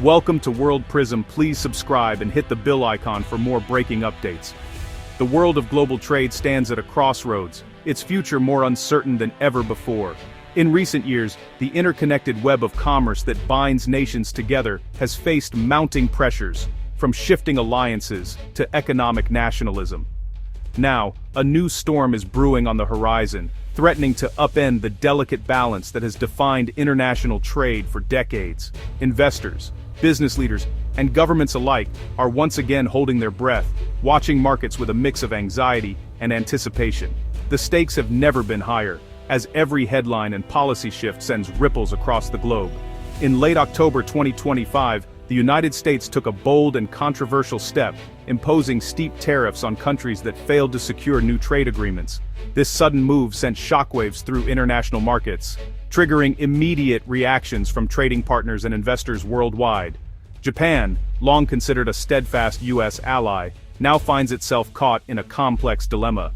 Welcome to World Prism. Please subscribe and hit the bell icon for more breaking updates. The world of global trade stands at a crossroads, its future more uncertain than ever before. In recent years, the interconnected web of commerce that binds nations together has faced mounting pressures, from shifting alliances to economic nationalism. Now, a new storm is brewing on the horizon, threatening to upend the delicate balance that has defined international trade for decades. Investors, business leaders, and governments alike are once again holding their breath, watching markets with a mix of anxiety and anticipation. The stakes have never been higher, as every headline and policy shift sends ripples across the globe. In late October 2025, the United States took a bold and controversial step, imposing steep tariffs on countries that failed to secure new trade agreements. This sudden move sent shockwaves through international markets, triggering immediate reactions from trading partners and investors worldwide. Japan, long considered a steadfast U.S. ally, now finds itself caught in a complex dilemma.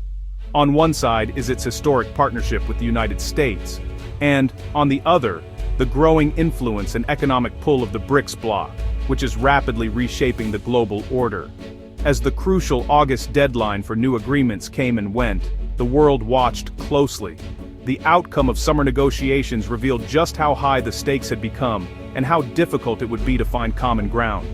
On one side is its historic partnership with the United States, and, on the other, the growing influence and economic pull of the BRICS Bloc, which is rapidly reshaping the global order. As the crucial August deadline for new agreements came and went, the world watched closely. The outcome of summer negotiations revealed just how high the stakes had become, and how difficult it would be to find common ground.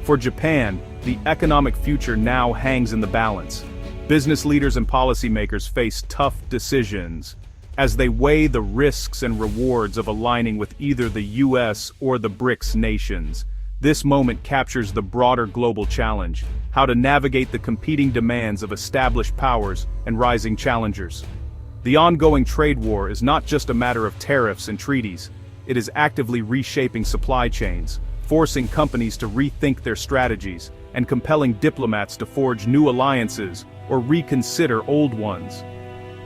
For Japan, the economic future now hangs in the balance. Business leaders and policymakers face tough decisions as they weigh the risks and rewards of aligning with either the US or the BRICS nations. This moment captures the broader global challenge: how to navigate the competing demands of established powers and rising challengers. The ongoing trade war is not just a matter of tariffs and treaties. It is actively reshaping supply chains, forcing companies to rethink their strategies, and compelling diplomats to forge new alliances or reconsider old ones.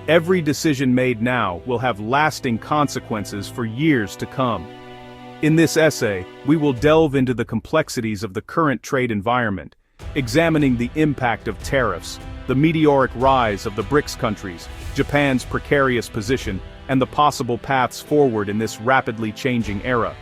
Every decision made now will have lasting consequences for years to come. In this essay, we will delve into the complexities of the current trade environment, examining the impact of tariffs, the meteoric rise of the BRICS countries, Japan's precarious position, and the possible paths forward in this rapidly changing era.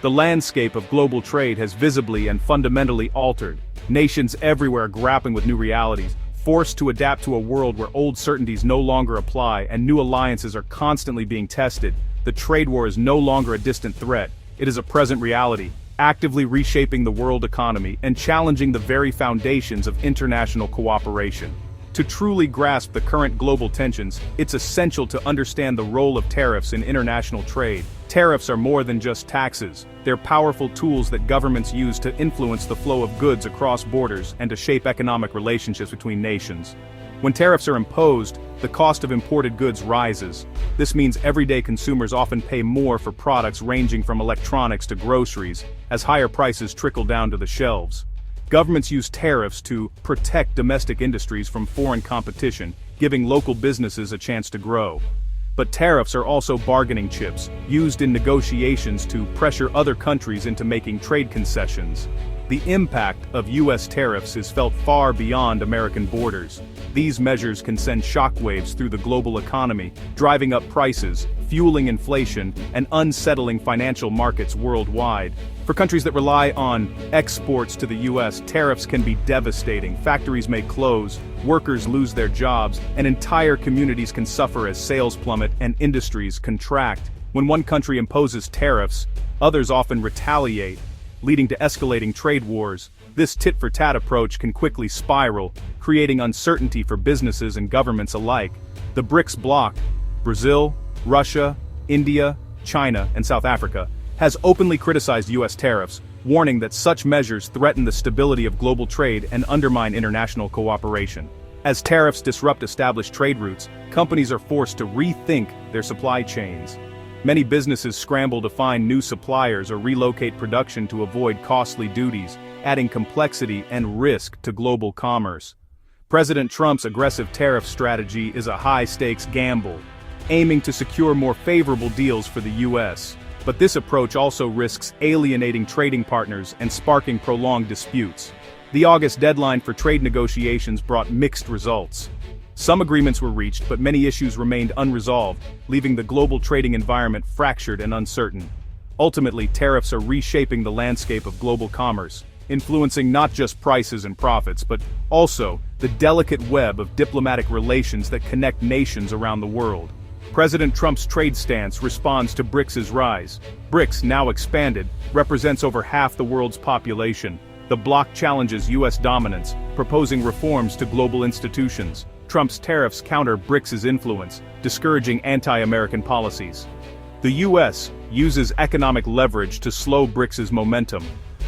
The landscape of global trade has visibly and fundamentally altered, nations everywhere grappling with new realities, forced to adapt to a world where old certainties no longer apply and new alliances are constantly being tested. The trade war is no longer a distant threat, it is a present reality, actively reshaping the world economy and challenging the very foundations of international cooperation. To truly grasp the current global tensions, it's essential to understand the role of tariffs in international trade. Tariffs are more than just taxes. They're powerful tools that governments use to influence the flow of goods across borders and to shape economic relationships between nations. When tariffs are imposed, the cost of imported goods rises. This means everyday consumers often pay more for products ranging from electronics to groceries, as higher prices trickle down to the shelves. Governments use tariffs to protect domestic industries from foreign competition, giving local businesses a chance to grow. But tariffs are also bargaining chips, used in negotiations to pressure other countries into making trade concessions. The impact of U.S. tariffs is felt far beyond American borders. These measures can send shockwaves through the global economy, driving up prices, fueling inflation, and unsettling financial markets worldwide. For countries that rely on exports to the U.S., tariffs can be devastating. Factories may close, workers lose their jobs, and entire communities can suffer as sales plummet and industries contract. When one country imposes tariffs, others often retaliate, leading to escalating trade wars. This tit-for-tat approach can quickly spiral, creating uncertainty for businesses and governments alike. The BRICS Bloc, Brazil, Russia, India, China, and South Africa, has openly criticized U.S. tariffs, warning that such measures threaten the stability of global trade and undermine international cooperation. As tariffs disrupt established trade routes, companies are forced to rethink their supply chains. Many businesses scramble to find new suppliers or relocate production to avoid costly duties, adding complexity and risk to global commerce. President Trump's aggressive tariff strategy is a high-stakes gamble, aiming to secure more favorable deals for the U.S. But this approach also risks alienating trading partners and sparking prolonged disputes. The August deadline for trade negotiations brought mixed results. Some agreements were reached, but many issues remained unresolved, leaving the global trading environment fractured and uncertain. Ultimately, tariffs are reshaping the landscape of global commerce, influencing not just prices and profits, but also the delicate web of diplomatic relations that connect nations around the world. President Trump's trade stance responds to BRICS' rise. BRICS, now expanded, represents over half the world's population. The bloc challenges U.S. dominance, proposing reforms to global institutions. Trump's tariffs counter BRICS' influence, discouraging anti-American policies. The U.S. uses economic leverage to slow BRICS' momentum.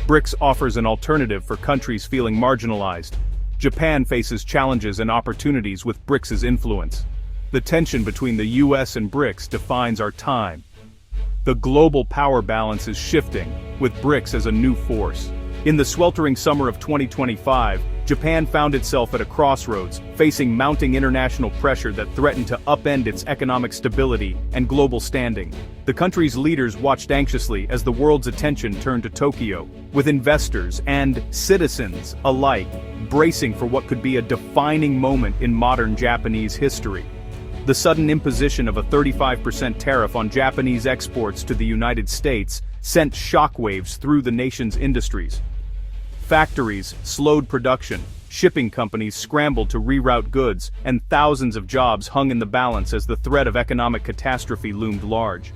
BRICS offers an alternative for countries feeling marginalized. Japan faces challenges and opportunities with BRICS' influence. The tension between the U.S. and BRICS defines our time. The global power balance is shifting, with BRICS as a new force. In the sweltering summer of 2025, Japan found itself at a crossroads, facing mounting international pressure that threatened to upend its economic stability and global standing. The country's leaders watched anxiously as the world's attention turned to Tokyo, with investors and citizens alike bracing for what could be a defining moment in modern Japanese history. The sudden imposition of a 35% tariff on Japanese exports to the United States sent shockwaves through the nation's industries. Factories slowed production, shipping companies scrambled to reroute goods, and thousands of jobs hung in the balance as the threat of economic catastrophe loomed large.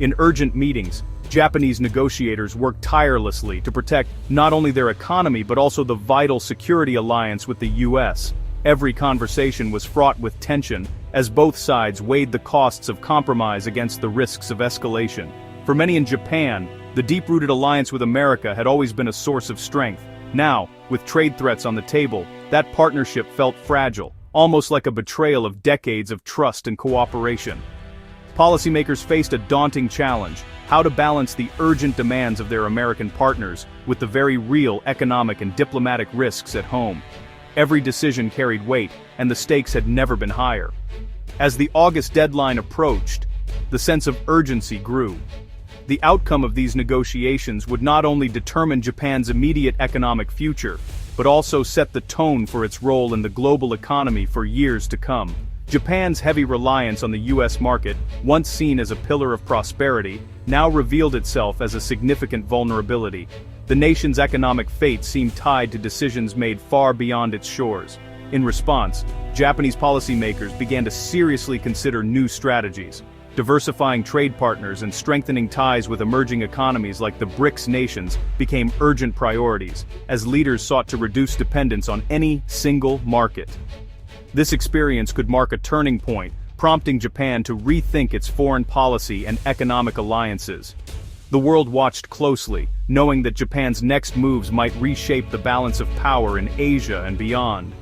In urgent meetings, Japanese negotiators worked tirelessly to protect not only their economy but also the vital security alliance with the U.S. Every conversation was fraught with tension, as both sides weighed the costs of compromise against the risks of escalation. For many in Japan, the deep-rooted alliance with America had always been a source of strength. Now, with trade threats on the table, that partnership felt fragile, almost like a betrayal of decades of trust and cooperation. Policymakers faced a daunting challenge: how to balance the urgent demands of their American partners with the very real economic and diplomatic risks at home. Every decision carried weight, and the stakes had never been higher. As the August deadline approached, the sense of urgency grew. The outcome of these negotiations would not only determine Japan's immediate economic future, but also set the tone for its role in the global economy for years to come. Japan's heavy reliance on the U.S. market, once seen as a pillar of prosperity, now revealed itself as a significant vulnerability. The nation's economic fate seemed tied to decisions made far beyond its shores. In response, Japanese policymakers began to seriously consider new strategies. Diversifying trade partners and strengthening ties with emerging economies like the BRICS nations became urgent priorities, as leaders sought to reduce dependence on any single market. This experience could mark a turning point, prompting Japan to rethink its foreign policy and economic alliances. The world watched closely, knowing that Japan's next moves might reshape the balance of power in Asia and beyond.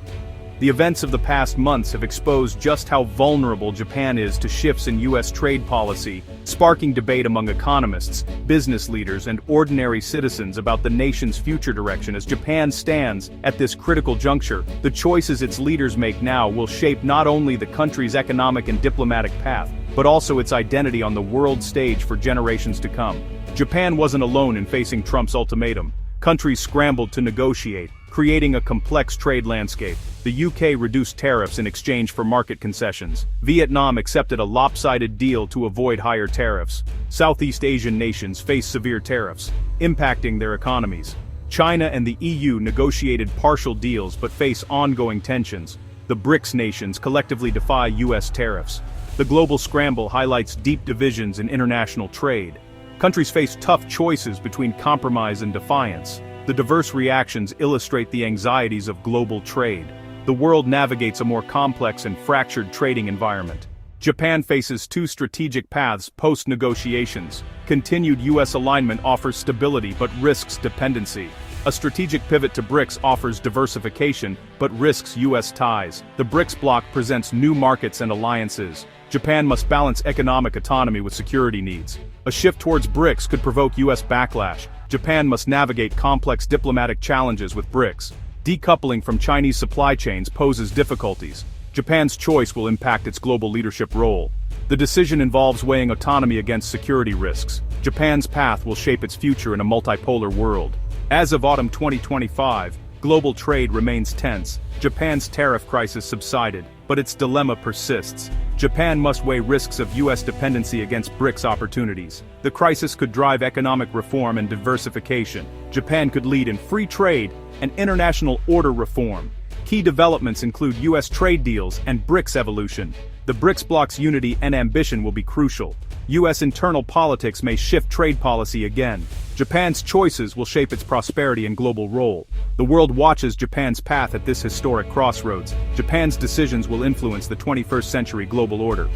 The events of the past months have exposed just how vulnerable Japan is to shifts in U.S. trade policy, sparking debate among economists, business leaders, and ordinary citizens about the nation's future direction. As Japan stands at this critical juncture, the choices its leaders make now will shape not only the country's economic and diplomatic path, but also its identity on the world stage for generations to come. Japan wasn't alone in facing Trump's ultimatum. Countries scrambled to negotiate, creating a complex trade landscape. The UK reduced tariffs in exchange for market concessions. Vietnam accepted a lopsided deal to avoid higher tariffs. Southeast Asian nations face severe tariffs, impacting their economies. China and the EU negotiated partial deals but face ongoing tensions. The BRICS nations collectively defy US tariffs. The global scramble highlights deep divisions in international trade. Countries face tough choices between compromise and defiance. The diverse reactions illustrate the anxieties of global trade. The world navigates a more complex and fractured trading environment. Japan faces two strategic paths post-negotiations. Continued U.S. alignment offers stability but risks dependency. A strategic pivot to BRICS offers diversification but risks U.S. ties. The BRICS Bloc presents new markets and alliances. Japan must balance economic autonomy with security needs. A shift towards BRICS could provoke U.S. backlash. Japan must navigate complex diplomatic challenges with BRICS. Decoupling from Chinese supply chains poses difficulties. Japan's choice will impact its global leadership role. The decision involves weighing autonomy against security risks. Japan's path will shape its future in a multipolar world. As of autumn 2025, global trade remains tense. Japan's tariff crisis subsided, but its dilemma persists. Japan must weigh risks of U.S. dependency against BRICS opportunities. The crisis could drive economic reform and diversification. Japan could lead in free trade and international order reform. Key developments include U.S. trade deals and BRICS evolution. The BRICS bloc's unity and ambition will be crucial. U.S. internal politics may shift trade policy again. Japan's choices will shape its prosperity and global role. The world watches Japan's path at this historic crossroads. Japan's decisions will influence the 21st century global order.